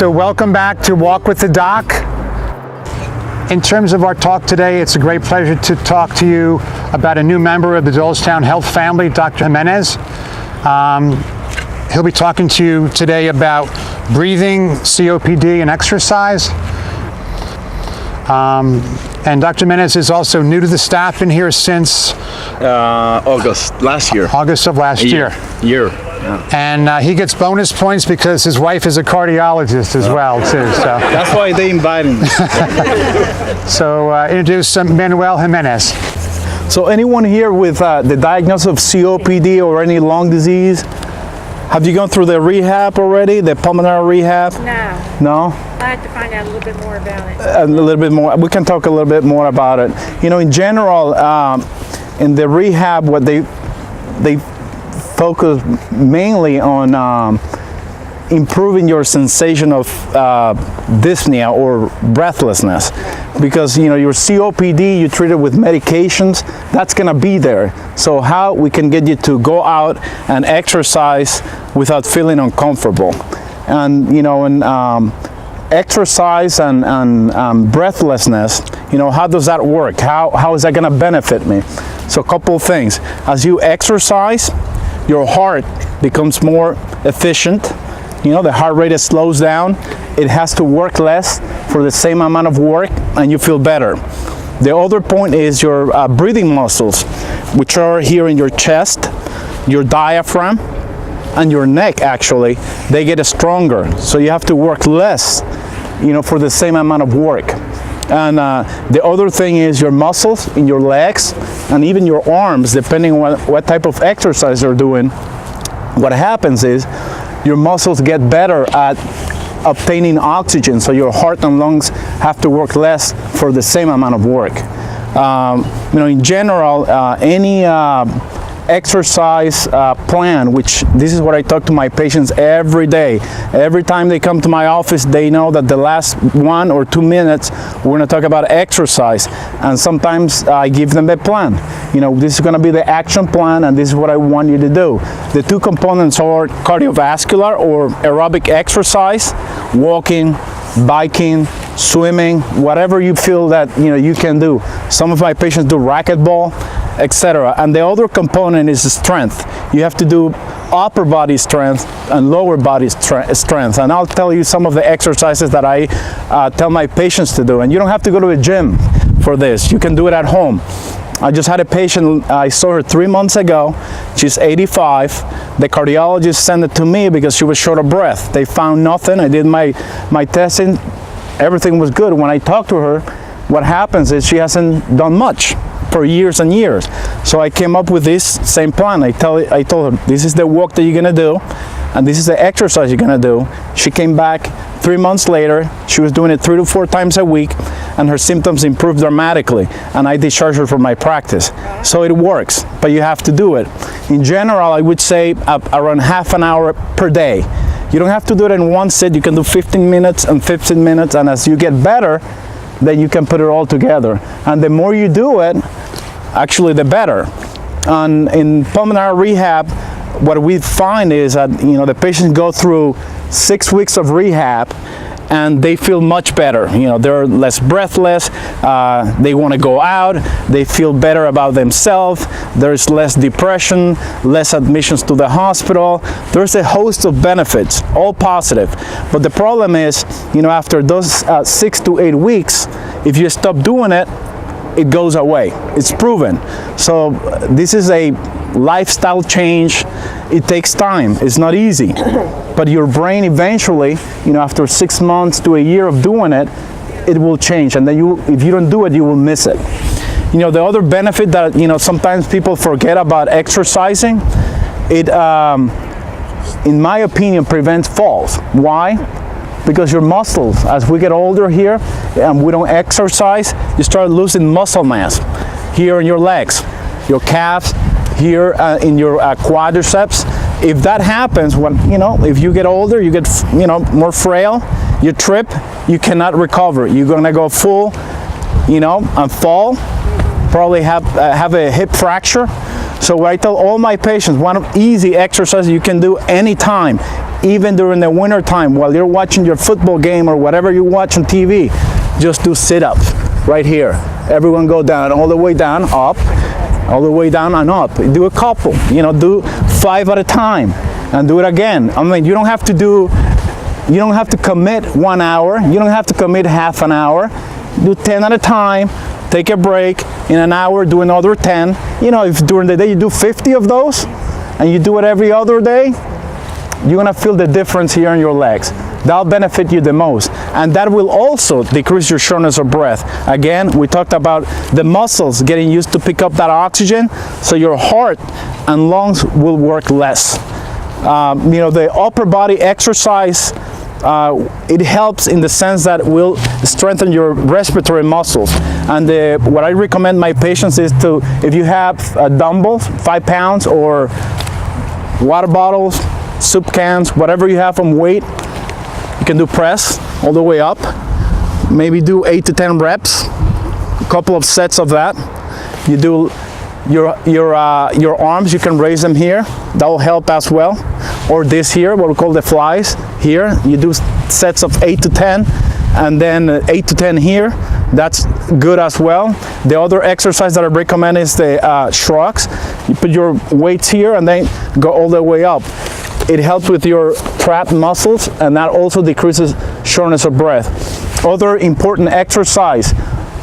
So welcome back to Walk with the Doc. In terms of our talk today, it's a great pleasure to talk to you about a new member of the Doylestown Health family, Dr. Jimenez. He'll be talking to you today about breathing, COPD, and exercise. And Dr. Jimenez is also new to the staff, been here since August last year. August of last year. Yeah. And he gets bonus points because his wife is a cardiologist as well, too. So that's why they invited me. So introduce Manuel Jimenez. So anyone here with the diagnosis of COPD or any lung disease? Have you gone through the rehab already, the pulmonary rehab? No. No? I have to find out a little bit more about it. A little bit more. We can talk a little bit more about it. You know, in general, in the rehab, what they focus mainly on improving your sensation of dyspnea or breathlessness, because you know your COPD, you treat it with medications, that's gonna be there. So how we can get you to go out and exercise without feeling uncomfortable, and you know, and exercise and breathlessness, you know, how does that work? How is that gonna benefit me? So a couple of things. As you exercise, your heart becomes more efficient. You know, the heart rate slows down. It has to work less for the same amount of work, and you feel better. The other point is your breathing muscles, which are here in your chest, your diaphragm, and your neck. Actually, they get stronger. So you have to work less, you know, for the same amount of work. And the other thing is your muscles in your legs and even your arms, depending on what type of exercise you're doing. What happens is your muscles get better at obtaining oxygen, so your heart and lungs have to work less for the same amount of work. You know, in general, any exercise plan, which this is what I talk to my patients every day. Every time they come to my office, they know that the last 1 or 2 minutes we're going to talk about exercise, and sometimes I give them a plan. You know, this is going to be the action plan, and this is what I want you to do. The two components are cardiovascular or aerobic exercise, walking, biking, swimming, whatever you feel that you know you can do. Some of my patients do racquetball, etc. And the other component is strength. You have to do upper body strength and lower body strength. And I'll tell you some of the exercises that I tell my patients to do. And you don't have to go to a gym for this. You can do it at home. I just had a patient, I saw her 3 months ago. She's 85. The cardiologist sent it to me because she was short of breath. They found nothing. I did my testing. Everything was good. When I talked to her, what happens is she hasn't done much for years and years. So I came up with this same plan. I told her, this is the walk that you're gonna do, and this is the exercise you're gonna do. She came back 3 months later. She was doing it 3 to 4 times a week, and her symptoms improved dramatically, and I discharged her from my practice. So it works, but you have to do it. In general, I would say around half an hour per day. You don't have to do it in one sit. You can do 15 minutes and 15 minutes, and as you get better, then you can put it all together. And the more you do it, actually the better. And in pulmonary rehab, what we find is that you know the patients go through 6 weeks of rehab and they feel much better. You know, they're less breathless, they want to go out, they feel better about themselves, there's less depression, less admissions to the hospital. There's a host of benefits, all positive. But the problem is, you know, after those 6 to 8 weeks, if you stop doing it, it goes away. It's proven. So this is a lifestyle change. It takes time. It's not easy. But your brain eventually, you know, after 6 months to a year of doing it, it will change. And then if you don't do it, you will miss it. You know, the other benefit that, you know, sometimes people forget about exercising, it, in my opinion, prevents falls. Why? Because your muscles, as we get older here and we don't exercise, you start losing muscle mass here in your legs, your calves, here in your quadriceps. If that happens, when you know, if you get older, you get more frail, you trip, you cannot recover. You're gonna go full, and fall, probably have a hip fracture. So what I tell all my patients, one easy exercise you can do anytime, even during the winter time while you're watching your football game or whatever you watch on TV, just do sit-ups right here. Everyone go down, all the way down, up, all the way down and up. Do a couple, do 5 at a time and do it again. I mean, you don't have to commit 1 hour. You don't have to commit half an hour. Do 10 at a time, take a break. In an hour, do another 10. If during the day you do 50 of those and you do it every other day, you're gonna feel the difference here in your legs. That'll benefit you the most. And that will also decrease your shortness of breath. Again, we talked about the muscles getting used to pick up that oxygen, so your heart and lungs will work less. The upper body exercise, it helps in the sense that it will strengthen your respiratory muscles. And what I recommend my patients is to, if you have dumbbells, 5 pounds, or water bottles, soup cans, whatever you have from weight, you can do press all the way up. Maybe do 8 to 10 reps, a couple of sets of that. You do your arms, you can raise them here. That will help as well. Or this here, what we call the flies here. You do sets of 8 to 10, and then 8 to 10 here. That's good as well. The other exercise that I recommend is the shrugs. You put your weights here and then go all the way up. It helps with your trapped muscles, and that also decreases shortness of breath. Other important exercise,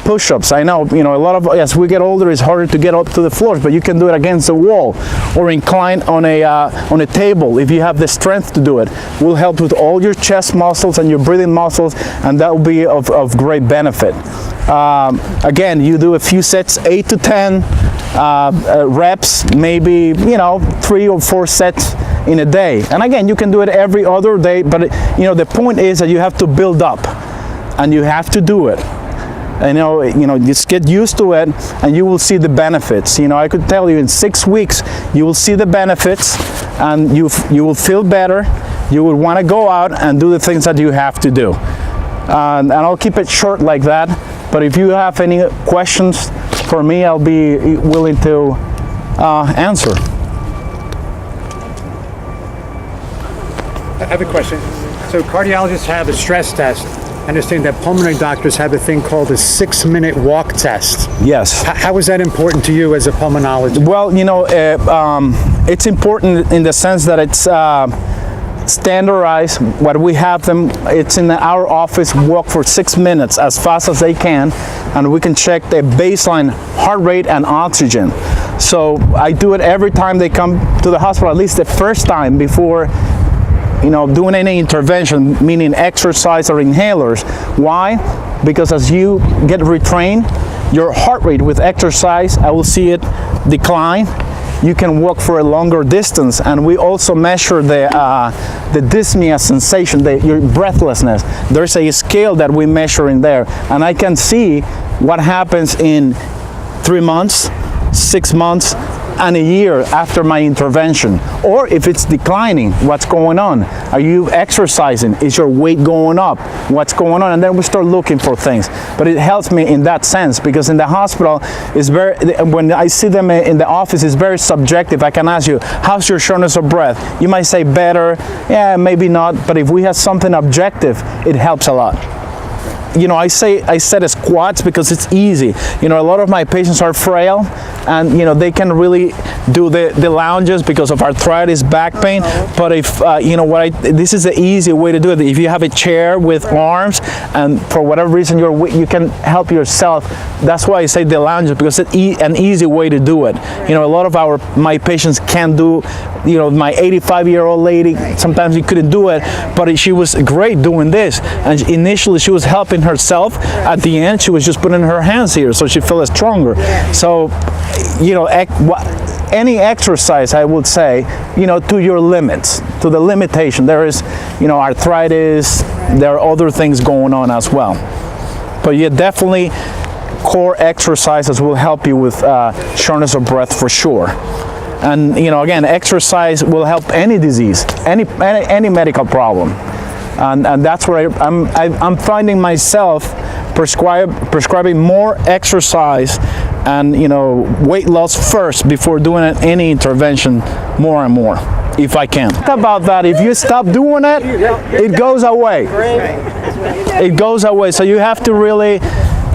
push-ups. I know, a lot of, as we get older, it's harder to get up to the floors, but you can do it against the wall or incline on a table if you have the strength to do it. Will help with all your chest muscles and your breathing muscles, and that will be of great benefit. Again, you do a few sets, 8 to 10 reps, maybe 3 or 4 sets in a day. And again, you can do it every other day, but the point is that you have to build up, and you have to do it. Just get used to it, and you will see the benefits. I could tell you in 6 weeks you will see the benefits, and you will feel better. You will want to go out and do the things that you have to do. And I'll keep it short like that. But if you have any questions for me, I'll be willing to answer. I have a question. So cardiologists have a stress test. I understand that pulmonary doctors have a thing called a 6-minute walk test. Yes. How is that important to you as a pulmonologist? Well, it's important in the sense that it's standardized. What we have them, it's in our office, walk for 6 minutes as fast as they can, and we can check their baseline heart rate and oxygen. So I do it every time they come to the hospital, at least the first time before doing any intervention, meaning exercise or inhalers. Why? Because as you get retrained, your heart rate with exercise, I will see it decline. You can walk for a longer distance, and we also measure the dyspnea sensation, your breathlessness. There's a scale that we measure in there, and I can see what happens in 3 months, 6 months, and a year after my intervention. Or if it's declining, what's going on? Are you exercising? Is your weight going up? What's going on? And then we start looking for things. But it helps me in that sense, because in the hospital, when I see them in the office, it's very subjective. I can ask you, how's your shortness of breath? You might say better, yeah, maybe not, but if we have something objective, it helps a lot. I set squats because it's easy. A lot of my patients are frail, and they can really do the lunges because of arthritis, back pain. But if this is the easy way to do it. If you have a chair with arms, and for whatever reason you can help yourself, that's why I say the lunges, because it's an easy way to do it. A lot of my patients can't do. My 85-year-old lady, sometimes she couldn't do it, but she was great doing this. And initially she was helping herself. At the end, she was just putting her hands here, so she felt stronger. So, any exercise, I would say, to your limits, to the limitation. There is, arthritis. There are other things going on as well. But yeah, definitely, core exercises will help you with shortness of breath for sure. And again, exercise will help any disease, any medical problem, and that's where I'm finding myself prescribing more exercise and weight loss first before doing any intervention more and more, if I can. Think about that. If you stop doing it, it goes away. It goes away. So you have to really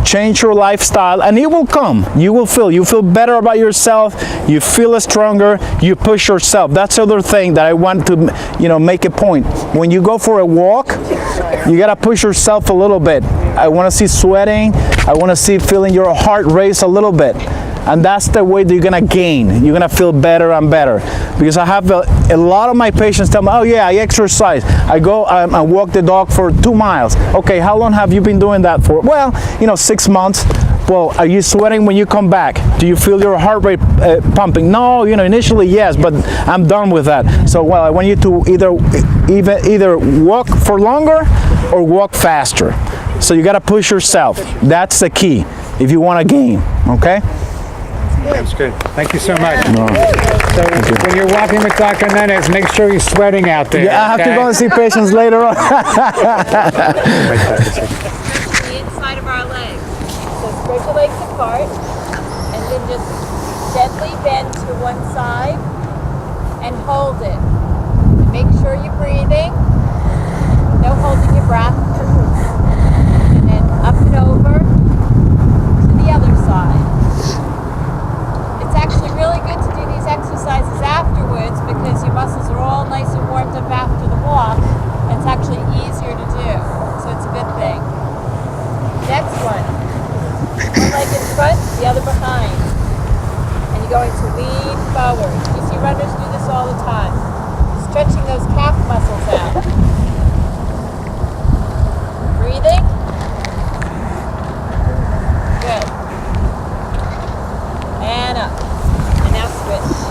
change your lifestyle, and it will come. You feel better about yourself. You feel stronger. You push yourself. That's the other thing that I want to make a point. When you go for a walk, you gotta push yourself a little bit. I want to see sweating. I want to see feeling your heart race a little bit. And that's the way that you're gonna gain. You're gonna feel better and better. Because I have a lot of my patients tell me, oh yeah, I exercise. I go and walk the dog for 2 miles. Okay, how long have you been doing that for? Well, 6 months. Well, are you sweating when you come back? Do you feel your heart rate pumping? No, initially yes, but I'm done with that. So, well, I want you to either walk for longer or walk faster. So you gotta push yourself. That's the key if you wanna gain, okay? That's good. Thank you so much. So when you're walking with Dr. Jimenez, make sure you're sweating out there. Yeah, I have to go and see patients later on. The inside of our legs. So spread your legs apart and then just gently bend to one side and hold it. And make sure you're breathing. No holding your breath. And then up and over to the other side. It's actually really good to do these exercises afterwards because your muscles are all nice and warmed up after the walk. And it's actually easier to do. So it's a good thing. Next one. One leg in front, the other behind. And you're going to lean forward. You see runners do this all the time. Stretching those calf muscles out. Breathing. Good. And up. And now switch.